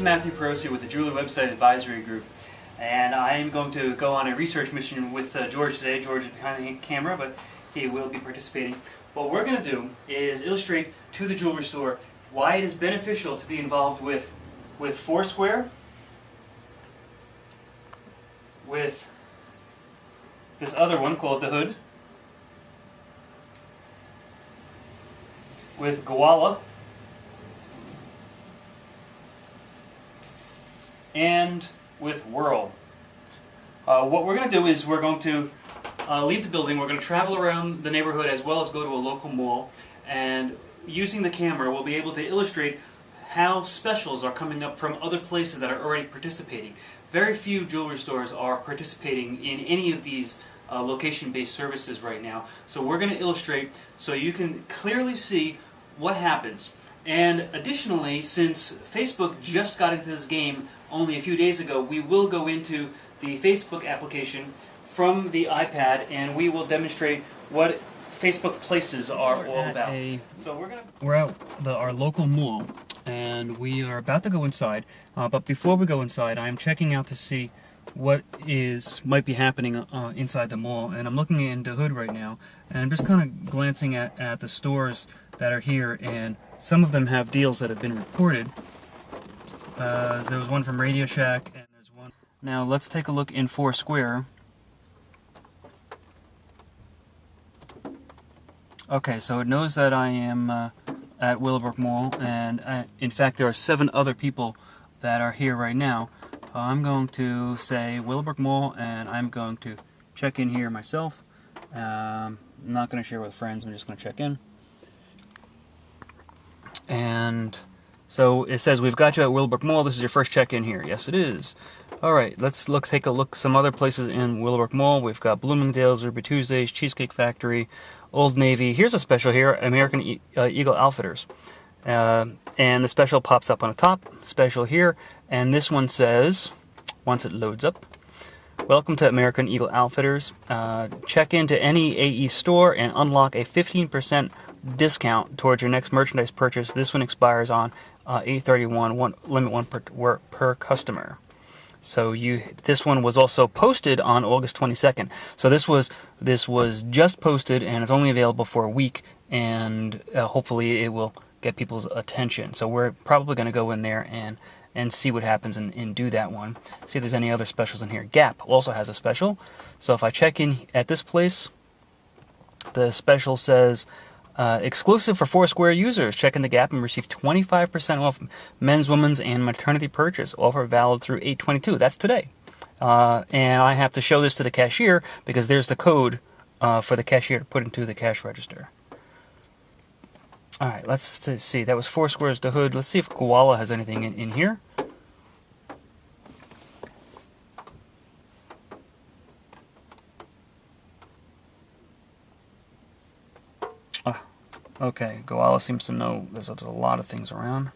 Matthew Perosi with the Jewelry Website Advisory Group, and I am going to go on a research mission with George today. George is behind the camera, but he will be participating. What we're going to do is illustrate to the jewelry store why it is beneficial to be involved with Foursquare, with this other one called The Hood, with Gowalla, and with Whirl. What we're going to do is we're going to leave the building, we're going to travel around the neighborhood as well as go to a local mall, and using the camera we'll be able to illustrate how specials are coming up from other places that are already participating. Very few jewelry stores are participating in any of these location-based services right now, so we're going to illustrate so you can clearly see what happens. And additionally, since Facebook just got into this game only a few days ago, we will go into the Facebook application from the iPad and we will demonstrate what Facebook Places are all about. So we're at our local mall and we are about to go inside, but before we go inside I'm checking out to see what might be happening inside the mall, and I'm looking into Hood right now and I'm just kind of glancing at the stores that are here, and some of them have deals that have been reported. There was one from Radio Shack, and there's one. Now let's take a look in Foursquare. Okay, so it knows that I am at Willowbrook Mall, and in fact there are 7 other people that are here right now. I'm going to say Willowbrook Mall, and I'm going to check in here myself. I'm not going to share with friends, I'm just going to check in. And so it says, we've got you at Willowbrook Mall. This is your first check-in here. Yes, it is. Alright, let's take a look some other places in Willowbrook Mall. We've got Bloomingdale's, Ruby Tuesdays, Cheesecake Factory, Old Navy. Here's a special here, American Eagle Outfitters. And the special pops up on the top, special here. And this one says, once it loads up, welcome to American Eagle Outfitters. Check into any AE store and unlock a 15% discount towards your next merchandise purchase. This one expires on 8/31. Limit one per customer. So this one was also posted on August 22nd. So this was just posted and it's only available for a week, and hopefully it will get people's attention. So we're probably going to go in there and see what happens and do that one. See if there's any other specials in here. Gap also has a special. So if I check in at this place, the special says, exclusive for Foursquare users. Check in the Gap and receive 25% off men's, women's, and maternity purchase. Offer valid through 8/22. That's today. And I have to show this to the cashier because there's the code for the cashier to put into the cash register. Alright, let's see. That was Foursquare's The Hood. Let's see if Gowalla has anything in here. Okay, Gowalla seems to know there's a lot of things around.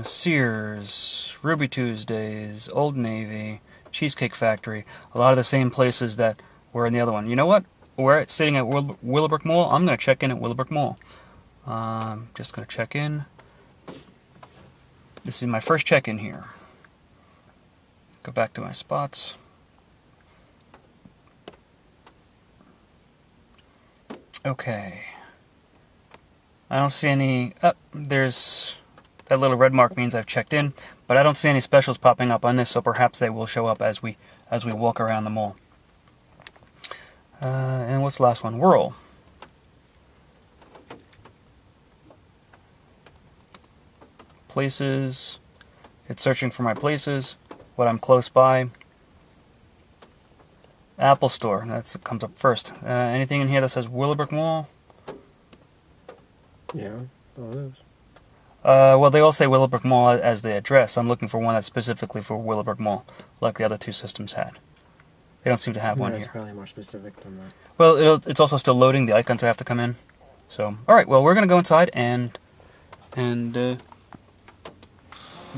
Sears, Ruby Tuesdays, Old Navy, Cheesecake Factory. A lot of the same places that were in the other one. You know what? We're sitting at Willowbrook Mall. I'm going to check in at Willowbrook Mall. Just going to check in. This is my first check-in here. Go back to my spots. Okay. I don't see any... there's... That little red mark means I've checked in, but I don't see any specials popping up on this, so perhaps they will show up as we walk around the mall. And what's the last one? Whirl. Places. It's searching for my places. What I'm close by. Apple Store. That comes up first. Anything in here that says Willowbrook Mall? Yeah, all those. Well, they all say Willowbrook Mall as the address. I'm looking for one that's specifically for Willowbrook Mall, like the other two systems had. They don't seem to have one here. It's probably more specific than that. Well, it's also still loading. The icons have to come in. So, all right. Well, we're gonna go inside and do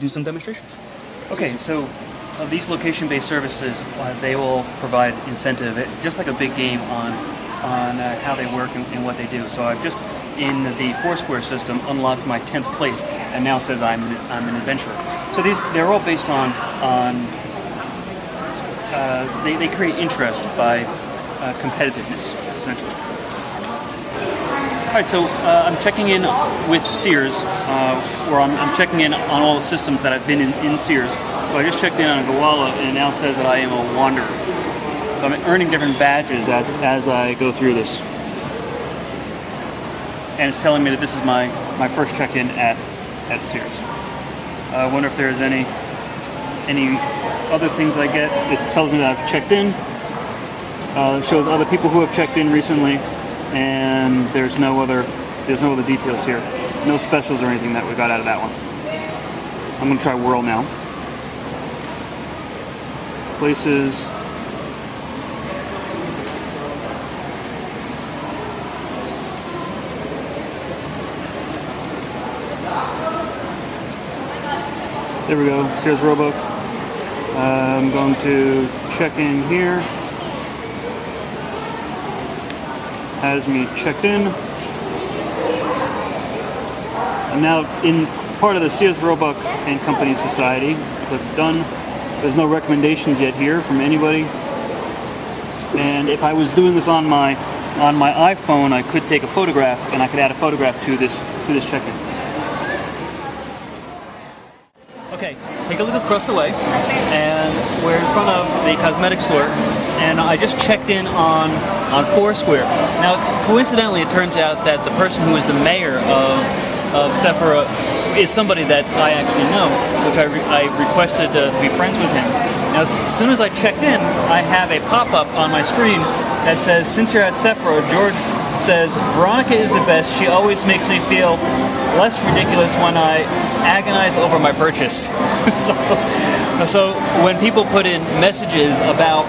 some demonstrations. Okay, so these location-based services, they will provide incentive, just like a big game on how they work and what they do. So I've just in the Foursquare system unlocked my 10th place, and now says I'm an adventurer. So they're all based on they create interest by competitiveness, essentially. All right, so I'm checking in with Sears, or I'm checking in on all the systems that I've been in Sears. So I just checked in on Gowalla, and it now says that I am a wanderer. So I'm earning different badges as I go through this. And it's telling me that this is my first check-in at Sears. I wonder if there's any other things I get. It tells me that I've checked in. It shows other people who have checked in recently, and there's no other details here. No specials or anything that we got out of that one. I'm going to try Whirl now. Places. There we go, Sears Roebuck. I'm going to check in here. Has me checked in. I'm now in part of the Sears Roebuck and Company Society. Click done. There's no recommendations yet here from anybody. And if I was doing this on my iPhone, I could take a photograph, and I could add a photograph to this check-in. Okay, take a look across the way, and we're in front of the cosmetic store, and I just checked in on Foursquare. Now, coincidentally, it turns out that the person who is the mayor of Sephora is somebody that I actually know, which I requested to be friends with him. Now, as soon as I checked in, I have a pop-up on my screen that says, since you're at Sephora, George says, Veronica is the best. She always makes me feel less ridiculous when I agonize over my purchase. So when people put in messages about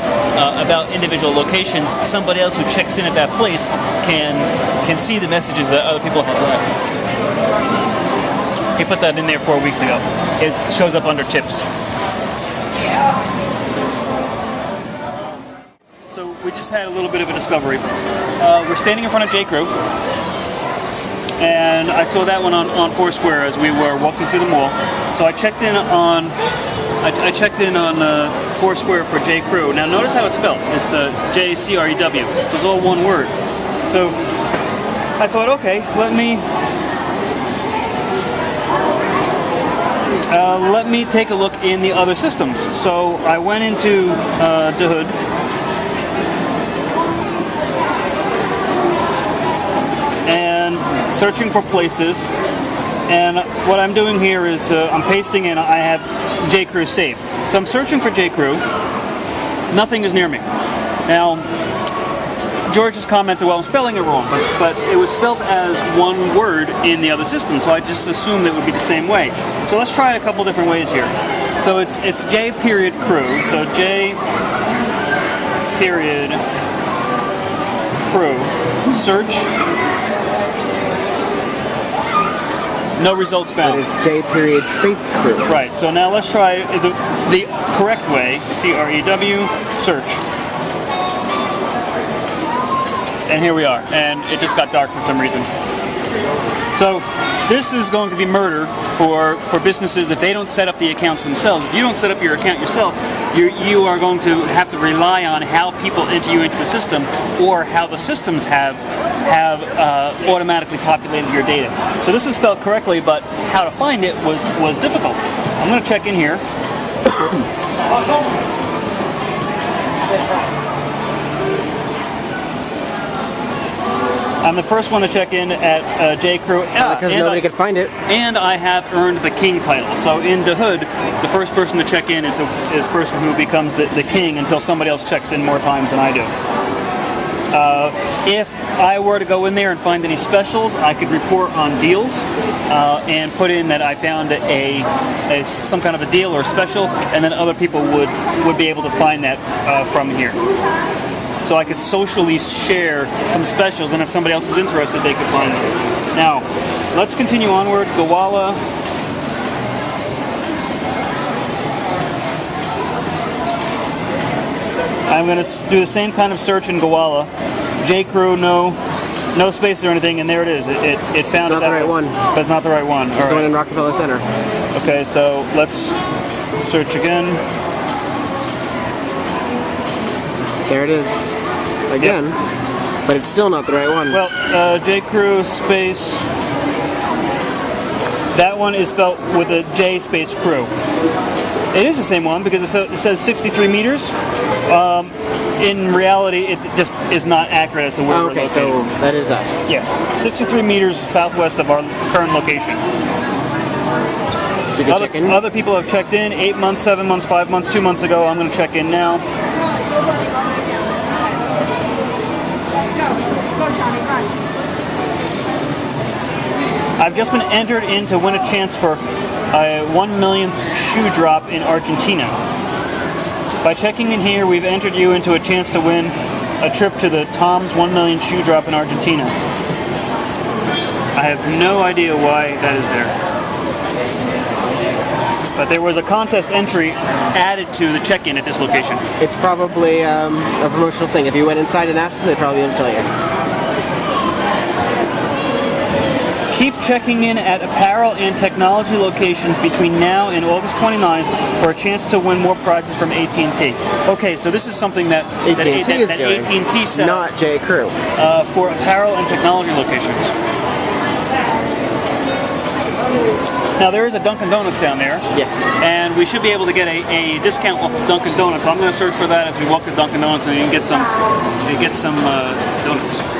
individual locations, somebody else who checks in at that place can see the messages that other people have read. He put that in there 4 weeks ago. It shows up under tips. So we just had a little bit of a discovery. We're standing in front of J. Crew, and I saw that one on Foursquare as we were walking through the mall. So I checked in on Foursquare for J. Crew. Now notice how it's spelled. It's J-C-R-E-W. So it's all one word. So I thought, okay, let me take a look in the other systems. So I went into the hood. And searching for places. And what I'm doing here is I'm pasting in, I have J. Crew saved. So I'm searching for J. Crew. Nothing is near me. Now, George has commented, well, I'm spelling it wrong, but it was spelled as one word in the other system, so I just assumed it would be the same way. So let's try it a couple different ways here. So it's J period Crew, so J period Crew, search, no results found. But it's J period space Crew. Right, so now let's try the correct way, C-R-E-W, search. And here we are, and it just got dark for some reason. So this is going to be murder for businesses if they don't set up the accounts themselves. If you don't set up your account yourself, you are going to have to rely on how people enter you into the system, or how the systems have automatically populated your data. So this is spelled correctly, but how to find it was difficult. I'm going to check in here. I'm the first one to check in at J. Crew. Because nobody could find it. And I have earned the king title. So in the hood, the first person to check in is the person who becomes the king until somebody else checks in more times than I do. If I were to go in there and find any specials, I could report on deals and put in that I found some kind of a deal or special, and then other people would be able to find that from here. So I could socially share some specials, and if somebody else is interested, they could find them. Now, let's continue onward. Gowalla. I'm going to do the same kind of search in Gowalla. J. Crew, no. No space or anything, and there it is. It found It's not the right one. But it's not the right one. It's the one in Rockefeller Center. Okay, so let's search again. There it is. Again. Yep. But it's still not the right one. Well, J. Crew space. That one is spelled with a J space Crew. It is the same one because it says 63 meters. In reality, it just is not accurate as to where we're okay, located. so that is us. Yes, 63 meters southwest of our current location. We can check in. Other people have checked in 8 months, 7 months, 5 months, 2 months ago. I'm going to check in now. I've just been entered in to win a chance for a 1 millionth shoe drop in Argentina. By checking in here, we've entered you into a chance to win a trip to the Tom's 1 million shoe drop in Argentina. I have no idea why that is there. But there was a contest entry added to the check-in at this location. It's probably a promotional thing. If you went inside and asked them, they'd probably be able to tell you. Keep checking in at apparel and technology locations between now and August 29th for a chance to win more prizes from AT&T. Okay, so this is something that AT&T set up, not J. Crew. For apparel and technology locations. Now there is a Dunkin' Donuts down there. Yes. And we should be able to get a discount off of Dunkin' Donuts. I'm going to search for that as we walk to Dunkin' Donuts and get some donuts.